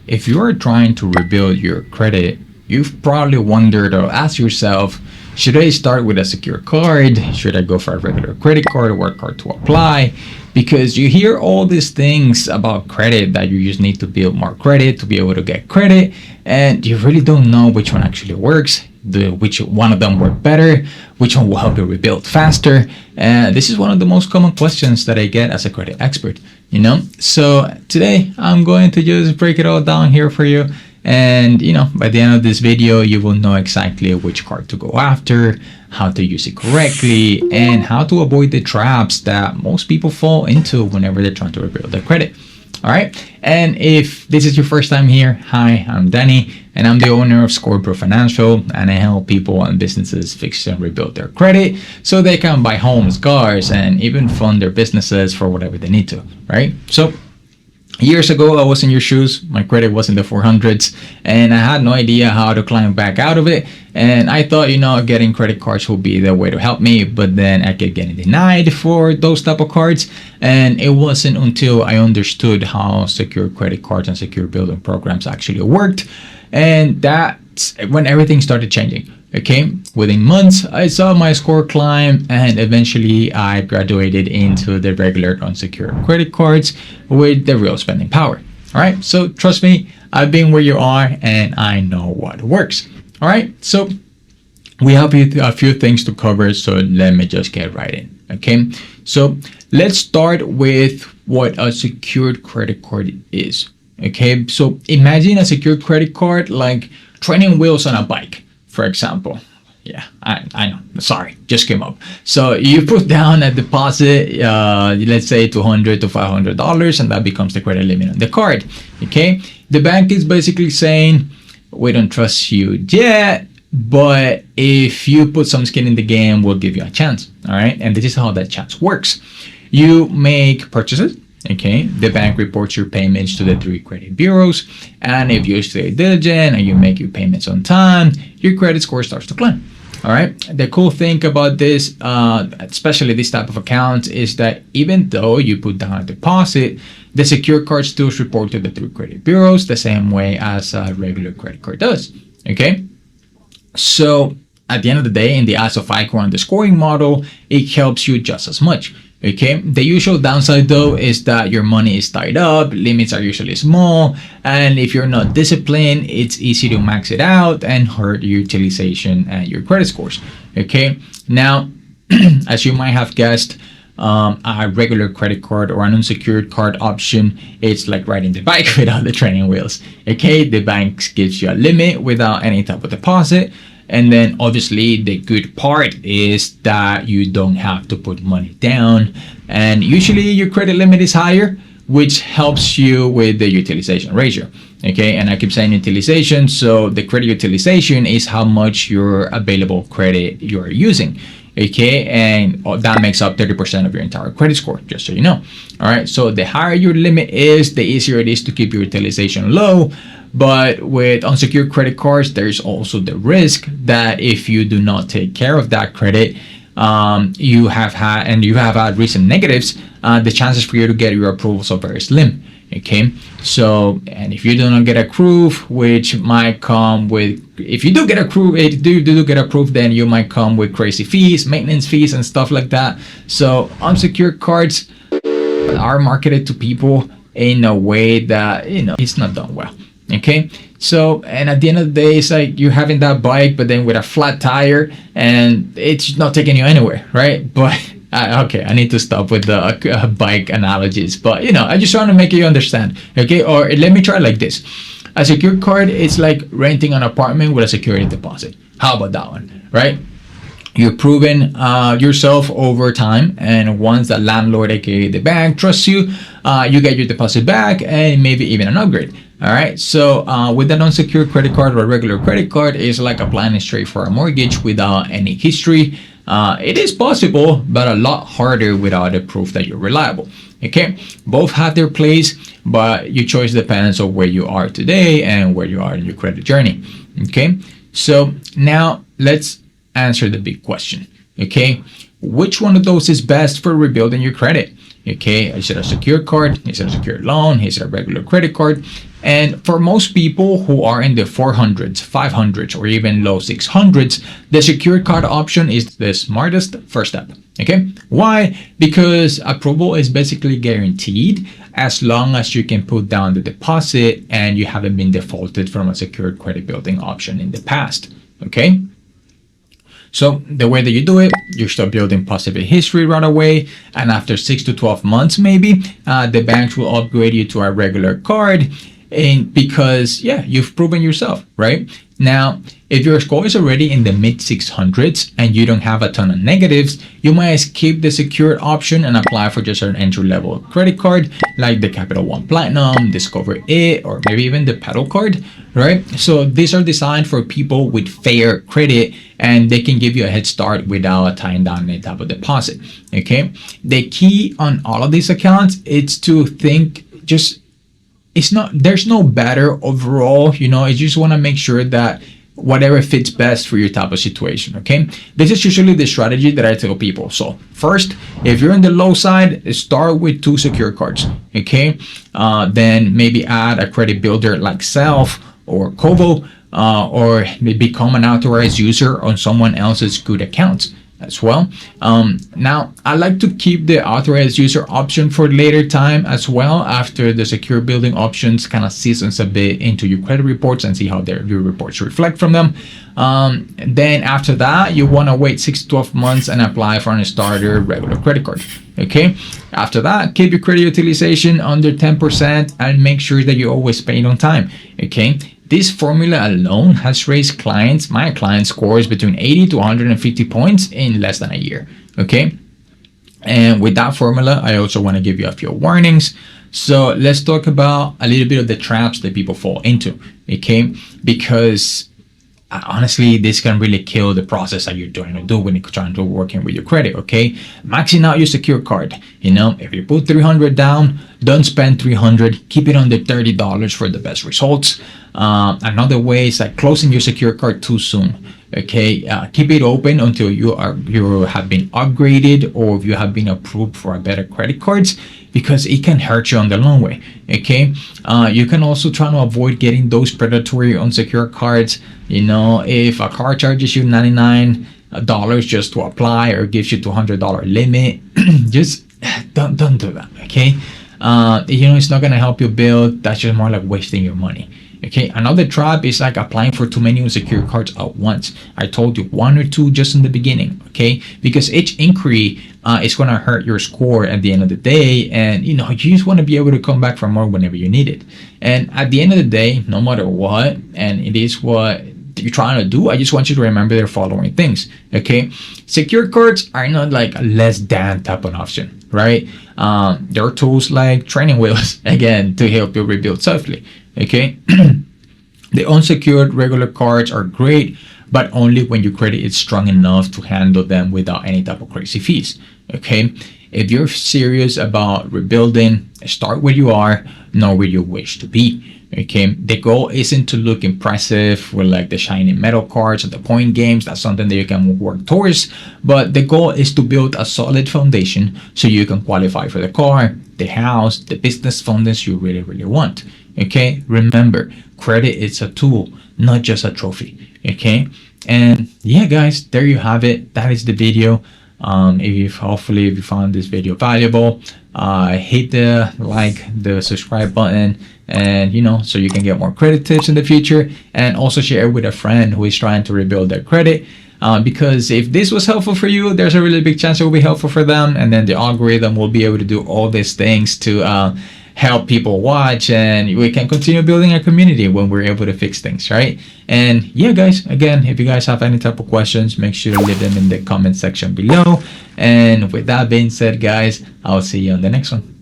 If you are trying to rebuild your credit, you've probably wondered or asked yourself, should I start with a secure card? Should I go for a regular credit card or what card to apply? Because you hear all these things about credit that you just need to build more credit to be able to get credit, and you really don't know which one actually works, which one of them work better, which one will help you rebuild faster. And this is one of the most common questions that I get as a credit expert, So today I'm going to just break it all down here for you. And by the end of this video, you will know exactly which card to go after, how to use it correctly, and how to avoid the traps that most people fall into whenever they're trying to rebuild their credit. All right. And if this is your first time here, hi, I'm Danny, and I'm the owner of Scorepro Financial, and I help people and businesses fix and rebuild their credit so they can buy homes, cars, and even fund their businesses for whatever they need to, right? So years ago, I was in your shoes. My credit was in the 400s, and I had no idea how to climb back out of it. And I thought, getting credit cards would be the way to help me, but then I kept getting denied for those type of cards. And it wasn't until I understood how secure credit cards and secure building programs actually worked, and that's when everything started changing. Okay, within months, I saw my score climb, and eventually I graduated into the regular unsecured credit cards with the real spending power. All right, so trust me, I've been where you are and I know what works. All right, so we have a few things to cover, so let me just get right in. Okay, so let's start with what a secured credit card is. Okay, so imagine a secured credit card like training wheels on a bike, for example. Yeah, I know. Sorry, just came up. So you put down a deposit, let's say $200 to $500, and that becomes the credit limit on the card. Okay, the bank is basically saying, we don't trust you yet, but if you put some skin in the game, we'll give you a chance. All right, and this is how that chance works. You make purchases. Okay, the bank reports your payments to the 3 credit bureaus, and if you stay diligent and you make your payments on time, your credit score starts to climb. All right, the cool thing about this, especially this type of account, is that even though you put down a deposit, the secure card still report to the 3 credit bureaus the same way as a regular credit card does. Okay, so at the end of the day, in the eyes of FICO and the scoring model, it helps you just as much. Okay, the usual downside though is that your money is tied up, limits are usually small, and if you're not disciplined, it's easy to max it out and hurt your utilization and your credit scores. Okay, now, as you might have guessed, a regular credit card or an unsecured card option, it's like riding the bike without the training wheels. Okay, the bank gives you a limit without any type of deposit. And then obviously the good part is that you don't have to put money down, and usually your credit limit is higher, which helps you with the utilization ratio. Okay, and I keep saying utilization, so the credit utilization is how much your available credit you're using. Okay, and that makes up 30% of your entire credit score, just so you know. All right, so the higher your limit is, the easier it is to keep your utilization low. But with unsecured credit cards, there's also the risk that if you do not take care of that credit, you have had recent negatives, the chances for you to get your approvals are very slim. Okay, so, and if you do not get approved, which might come with, if you do get approved, then you might come with crazy fees, maintenance fees, and stuff like that. So unsecured cards are marketed to people in a way that it's not done well. Okay, so, and at the end of the day, it's like you're having that bike, but then with a flat tire, and it's not taking you anywhere, right? But okay, I need to stop with the bike analogies, but I just want to make you understand. Okay, or let me try like this: a secured card, it's like renting an apartment with a security deposit. How about that one, right? You've proven yourself over time, and once the landlord, aka the bank, trusts you, you get your deposit back and maybe even an upgrade. All right, so with an unsecured credit card or a regular credit card, it's like applying straight for a mortgage without any history. It is possible, but a lot harder without a proof that you're reliable. Okay, both have their place, but your choice depends on where you are today and where you are in your credit journey. Okay, so now let's answer the big question. Okay, which one of those is best for rebuilding your credit? Okay, is it a secured card? Is it a secured loan? Is it a regular credit card? And for most people who are in the 400s, 500s, or even low 600s, the secured card option is the smartest first step. Okay, why? Because approval is basically guaranteed as long as you can put down the deposit and you haven't been defaulted from a secured credit building option in the past. Okay. So the way that you do it, you start building positive history right away, and after 6 to 12 months, maybe the banks will upgrade you to a regular card, and because you've proven yourself, right? Now, if your score is already in the mid 600s and you don't have a ton of negatives, you might skip the secured option and apply for just an entry level credit card like the Capital One Platinum, Discover It, or maybe even the Pedal card, right? So these are designed for people with fair credit, and they can give you a head start without tying down any type of deposit. Okay, the key on all of these accounts is to think just there's no better overall, you just want to make sure that whatever fits best for your type of situation. Okay, this is usually the strategy that I tell people. So first, if you're on the low side, start with 2 secure cards. Okay, then maybe add a credit builder like Self or Kovo, or become an authorized user on someone else's good accounts as well. Now, I like to keep the authorized user option for later time as well, after the secure building options kind of seasons a bit into your credit reports and see how your reports reflect from them. Then after that, you want to wait 6 to 12 months and apply for a starter regular credit card. Okay, after that, keep your credit utilization under 10% and make sure that you always pay on time. Okay, this formula alone has raised my client scores between 80 to 150 points in less than a year. Okay, and with that formula, I also want to give you a few warnings. So let's talk about a little bit of the traps that people fall into. Okay, because honestly, this can really kill the process that you're trying to do when you're trying to working with your credit. Okay, maxing out your secure card. If you put 300 down, don't spend 300. Keep it under $30 for the best results. Another way is like closing your secure card too soon. Okay, keep it open until you have been upgraded or if you have been approved for a better credit cards, because it can hurt you on the long way. Okay, you can also try to avoid getting those predatory unsecured cards. If a card charges you $99 just to apply or gives you $200 limit, just don't do that. Okay, it's not gonna help you build. That's just more like wasting your money. Okay, another trap is like applying for too many unsecured cards at once. I told you 1 or 2 just in the beginning. Okay, because each inquiry is going to hurt your score at the end of the day, and you just want to be able to come back for more whenever you need it. And at the end of the day, no matter what, and it is what you're trying to do, I just want you to remember the following things. Okay, secure cards are not like a less than type of option, right? There are tools like training wheels again to help you rebuild safely. Okay, the unsecured regular cards are great, but only when your credit is strong enough to handle them without any type of crazy fees. Okay, if you're serious about rebuilding, start where you are, not where you wish to be. Okay, the goal isn't to look impressive with like the shiny metal cards or the point games. That's something that you can work towards, but the goal is to build a solid foundation so you can qualify for the car, the house, the business fundings you really want. Okay, remember, credit is a tool, not just a trophy. Okay, and yeah guys, there you have it. That is the video. Hopefully if you found this video valuable, hit the subscribe button, and so you can get more credit tips in the future, and also share it with a friend who is trying to rebuild their credit, because if this was helpful for you, there's a really big chance it will be helpful for them, and then the algorithm will be able to do all these things to help people watch, and we can continue building a community when we're able to fix things, right? And yeah guys, again, if you guys have any type of questions, make sure to leave them in the comment section below. And with that being said guys, I'll see you on the next one.